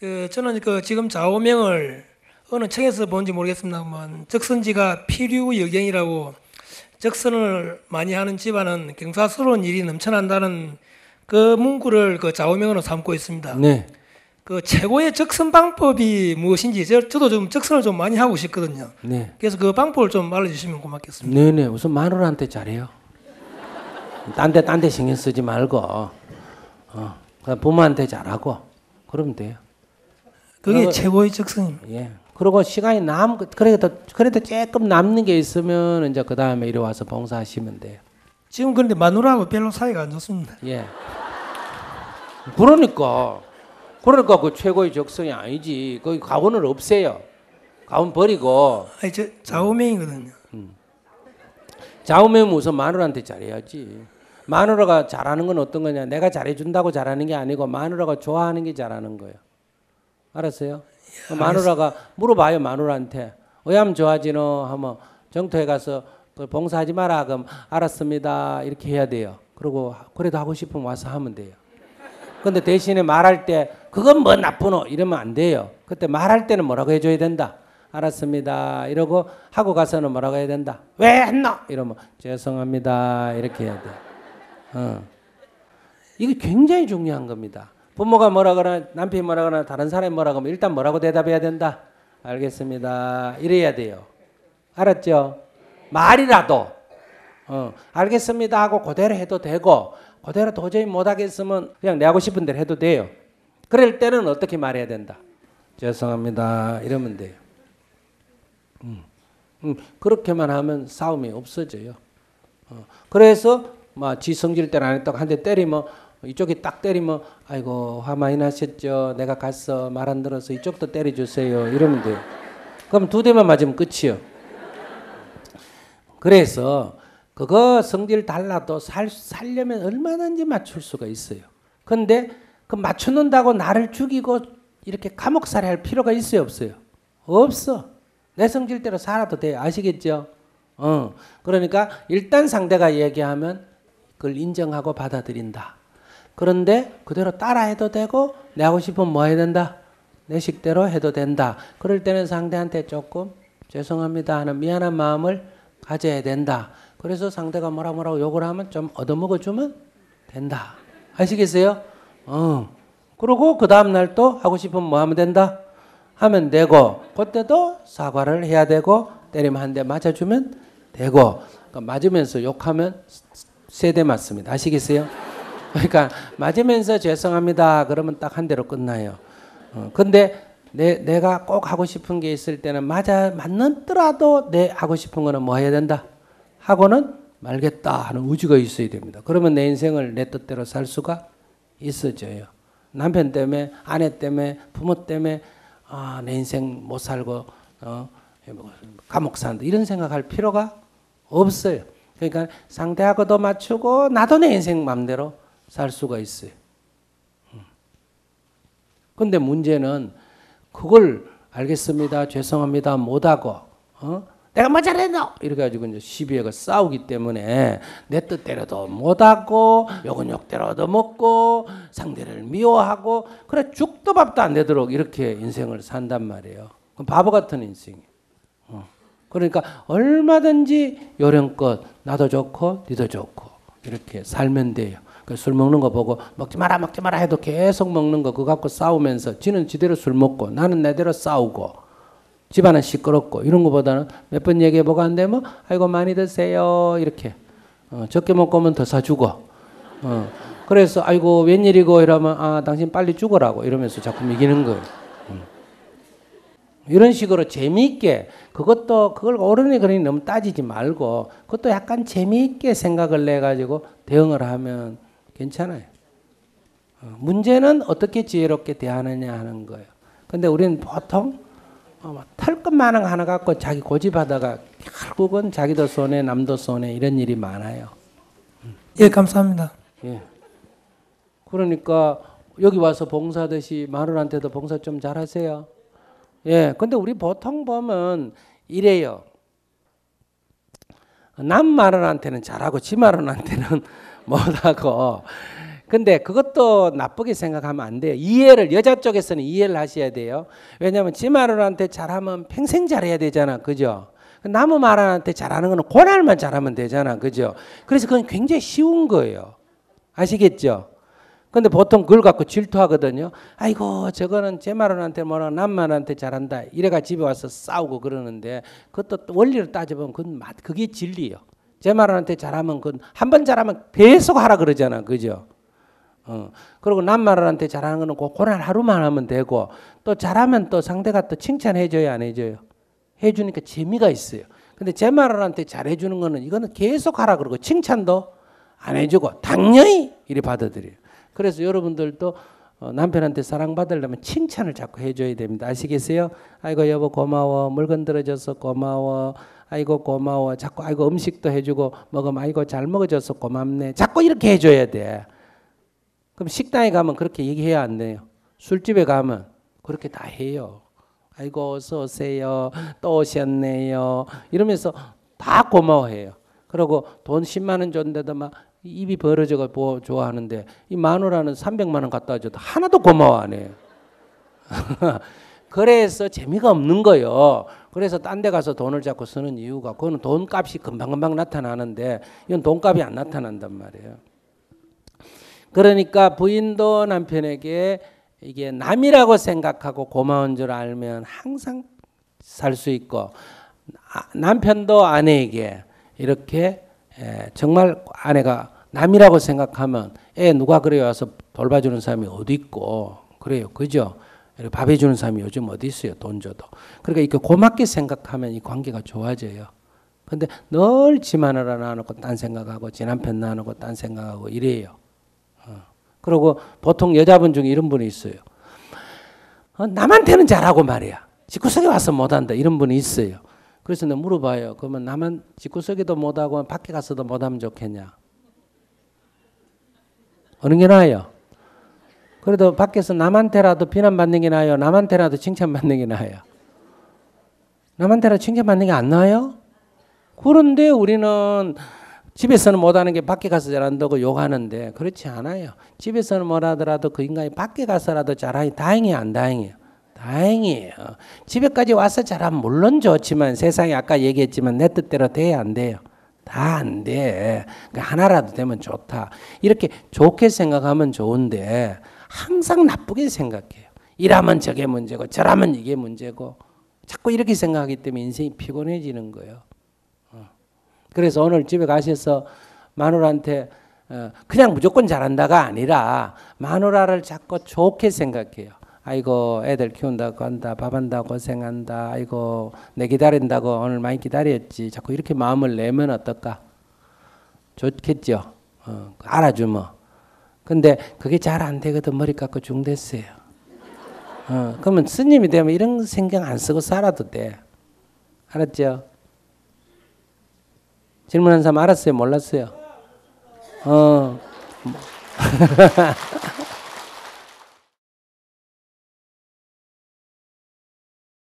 저는 지금 좌우명을 어느 책에서 본지 모르겠습니다만 적선지가 필유역경이라고 적선을 많이 하는 집안은 경사스러운 일이 넘쳐난다는 그 문구를 좌우명으로 삼고 있습니다. 네. 최고의 적선 방법이 무엇인지 저도 좀 적선을 좀 많이 하고 싶거든요. 네. 그래서 그 방법을 좀 알려주시면 고맙겠습니다. 네네. 우선 마누라한테 잘해요. 딴 데 신경 쓰지 말고 부모한테 잘하고 그러면 돼요. 그게 최고의 적선입니다. 예. 그리고 시간이 그래도 조금 남는 게 있으면 이제 그 다음에 이리 와서 봉사하시면 돼요. 지금 그런데 마누라하고 별로 사이가 안 좋습니다. 예. 그러니까 그 최고의 적성이 아니지. 거기 가훈을 없애요. 가훈 버리고. 아니 저 좌우명이거든요. 좌우명 우선 마누라한테 잘해야지. 마누라가 잘하는 건 어떤 거냐? 내가 잘해준다고 잘하는 게 아니고 마누라가 좋아하는 게 잘하는 거예요. 알았어요? 예, 마누라가 물어봐요. 마누라한테 어얌 좋아하지 너 하면 정토에 가서 봉사하지 마라 그럼 알았습니다 이렇게 해야 돼요. 그리고 그래도 하고 싶으면 와서 하면 돼요. 근데 대신에 말할 때 그건 뭐 나쁘노 이러면 안 돼요. 그때 말할 때는 뭐라고 해줘야 된다. 알았습니다 이러고 하고 가서는 뭐라고 해야 된다. 왜 했노? 이러면 죄송합니다 이렇게 해야 돼. 이게 굉장히 중요한 겁니다. 부모가 뭐라 그러나 남편이 뭐라 그러나 다른 사람이 뭐라 그러면 일단 뭐라고 대답해야 된다. 알겠습니다 이래야 돼요. 알았죠? 말이라도 알겠습니다 하고 그대로 해도 되고 그대로 도저히 못하겠으면 그냥 내 하고 싶은 대로 해도 돼요. 그럴 때는 어떻게 말해야 된다. 죄송합니다 이러면 돼요. 그렇게만 하면 싸움이 없어져요. 그래서 지 성질 때는 안 했다고 한 대 때리면 이쪽이 딱 때리면 아이고 화 많이 나셨죠. 내가 갔어 말 안 들어서 이쪽도 때려주세요 이러면 돼요. 그럼 두 대만 맞으면 끝이요. 그래서 그거 성질 달라도 살려면 얼마든지 맞출 수가 있어요. 근데 그 맞추는다고 나를 죽이고 이렇게 감옥살이 할 필요가 있어요 없어요? 없어. 내 성질대로 살아도 돼. 아시겠죠? 그러니까 일단 상대가 얘기하면 그걸 인정하고 받아들인다. 그런데 그대로 따라해도 되고 내 하고 싶으면 뭐 해야 된다? 내 식대로 해도 된다. 그럴 때는 상대한테 조금 죄송합니다 하는 미안한 마음을 가져야 된다. 그래서 상대가 뭐라고 욕을 하면 좀 얻어먹어 주면 된다. 아시겠어요? 그리고 그 다음 날 또 하고 싶으면 뭐 하면 된다? 하면 되고 그때도 사과를 해야 되고 때리면 한 대 맞아주면 되고 그러니까 맞으면서 욕하면 세 대 맞습니다. 아시겠어요? 그러니까 맞으면서 죄송합니다 그러면 딱 한 대로 끝나요. 근데 내가 꼭 하고 싶은 게 있을 때는 맞는더라도 내 하고 싶은 거는 뭐 해야 된다? 하고는 말겠다 하는 의지가 있어야 됩니다. 그러면 내 인생을 내 뜻대로 살 수가 있어져요. 남편 때문에 아내 때문에 부모 때문에 내 인생 못 살고 감옥 산다 이런 생각할 필요가 없어요. 그러니까 상대하고도 맞추고 나도 내 인생 마음대로 살 수가 있어요. 근데 문제는 그걸 알겠습니다 죄송합니다 못하고 내가 뭐 잘했노 이렇게 가지고 이제 시비가 싸우기 때문에 내 뜻대로도 못하고 욕은 욕대로 얻어먹고 상대를 미워하고 그래 죽도 밥도 안 되도록 이렇게 인생을 산단 말이에요. 바보 같은 인생이에요. 그러니까 얼마든지 요령껏 나도 좋고 니도 좋고 이렇게 살면 돼요. 술 먹는 거 보고 먹지 마라 해도 계속 먹는 거 그거 갖고 싸우면서 지는 지대로 술 먹고 나는 내대로 싸우고 집안은 시끄럽고 이런 거보다는 몇 번 얘기해보고 안 되면 아이고 많이 드세요 이렇게 적게 먹고 오면 더 사주고 그래서 아이고 웬일이고 이러면 당신 빨리 죽어라고 이러면서 자꾸 이기는 거예요. 이런 식으로 재미있게 그걸 어른이 그러니 너무 따지지 말고 그것도 약간 재미있게 생각을 내가지고 대응을 하면 괜찮아요. 문제는 어떻게 지혜롭게 대하느냐 하는 거예요. 근데 우리는 보통 털끝만한 하나 갖고 자기 고집하다가 결국은 자기도 손해 남도 손해 이런 일이 많아요. 예, 감사합니다. 예. 그러니까 여기 와서 봉사하듯이 마누라한테도 봉사 좀 잘하세요. 예. 근데 우리 보통 보면 이래요. 남 마누라한테는 잘하고 지 마누라한테는 못하고 근데 그것도 나쁘게 생각하면 안 돼요. 이해를 여자 쪽에서는 이해를 하셔야 돼요. 왜냐하면 지 마누라한테 잘하면 평생 잘해야 되잖아, 그죠? 남의 마누라한테 잘하는 거는 그날만 잘하면 되잖아, 그죠? 그래서 그건 굉장히 쉬운 거예요. 아시겠죠? 근데 보통 그걸 갖고 질투하거든요. 아이고 저거는 제 마누라한테 뭐라 남마누라한테 잘한다. 이래가 집에 와서 싸우고 그러는데 그것도 원리를 따져보면 그게 진리예요. 제 마누라한테 잘하면 그건 한 번 잘하면 계속 하라 그러잖아, 그죠? 그리고 남마누라한테 잘하는 거는 그날 하루만 하면 되고 또 잘하면 또 상대가 또 칭찬해줘요, 안 해줘요? 해주니까 재미가 있어요. 근데 제 마누라한테 잘해주는 거는 이거는 계속 하라 그러고 칭찬도 안 해주고 당연히 이리 받아들여요. 그래서 여러분들도 남편한테 사랑받으려면 칭찬을 자꾸 해줘야 됩니다. 아시겠어요? 아이고 여보 고마워. 물건 들어줘서 고마워. 아이고 고마워. 자꾸 아이고 음식도 해주고 먹으면 아이고 잘 먹어줘서 고맙네. 자꾸 이렇게 해줘야 돼. 그럼 식당에 가면 그렇게 얘기해야 안 돼요. 술집에 가면 그렇게 다 해요. 아이고 어서 오세요. 또 오셨네요. 이러면서 다 고마워해요. 그리고 돈 10만 원 줬는데도 막 입이 벌어져가 좋아하는데 이 마누라는 300만 원 갖다 줘도 하나도 고마워 안 해요. 그래서 재미가 없는 거예요. 그래서 딴 데 가서 돈을 자꾸 쓰는 이유가 그거는 돈값이 금방금방 나타나는데 이건 돈값이 안 나타난단 말이에요. 그러니까 부인도 남편에게 이게 남이라고 생각하고 고마운 줄 알면 항상 살 수 있고 남편도 아내에게 이렇게 정말 아내가 남이라고 생각하면 누가 그래 와서 돌봐주는 사람이 어디 있고 그래요, 그죠? 밥 해주는 사람이 요즘 어디 있어요, 돈 줘도. 그러니까 이렇게 고맙게 생각하면 이 관계가 좋아져요. 근데 늘 지 마누라 놔놓고 딴 생각하고 지 남편 놔놓고 딴 생각하고 이래요. 그리고 보통 여자분 중에 이런 분이 있어요. 남한테는 잘하고 말이야. 집구석에 와서 못한다 이런 분이 있어요. 그래서 내가 물어봐요. 그러면 나만 집구석에도 못하고 밖에 가서도 못하면 좋겠냐? 어느 게 나아요? 그래도 밖에서 남한테라도 비난받는 게 나아요? 남한테라도 칭찬받는 게 나아요? 남한테라도 칭찬받는 게 안 나아요? 그런데 우리는 집에서는 못하는 게 밖에 가서 잘한다고 욕하는데 그렇지 않아요. 집에서는 못하더라도 그 인간이 밖에 가서라도 잘하니 다행이에요, 안 다행이에요? 다행이에요. 집에까지 와서 잘하면 물론 좋지만 세상에 아까 얘기했지만 내 뜻대로 돼야 안 돼요. 다 안 돼. 하나라도 되면 좋다. 이렇게 좋게 생각하면 좋은데 항상 나쁘게 생각해요. 이라면 저게 문제고 저라면 이게 문제고 자꾸 이렇게 생각하기 때문에 인생이 피곤해지는 거예요. 그래서 오늘 집에 가셔서 마누라한테 그냥 무조건 잘한다가 아니라 마누라를 자꾸 좋게 생각해요. 아이고 애들 키운다고 한다. 밥 한다고 고생한다. 아이고 내 기다린다고 오늘 많이 기다렸지. 자꾸 이렇게 마음을 내면 어떨까? 좋겠죠. 알아주면. 근데 그게 잘 안 되거든. 머리 깎고 중됐어요. 그러면 스님이 되면 이런 생각 안 쓰고 살아도 돼. 알았죠? 질문한 사람 알았어요? 몰랐어요?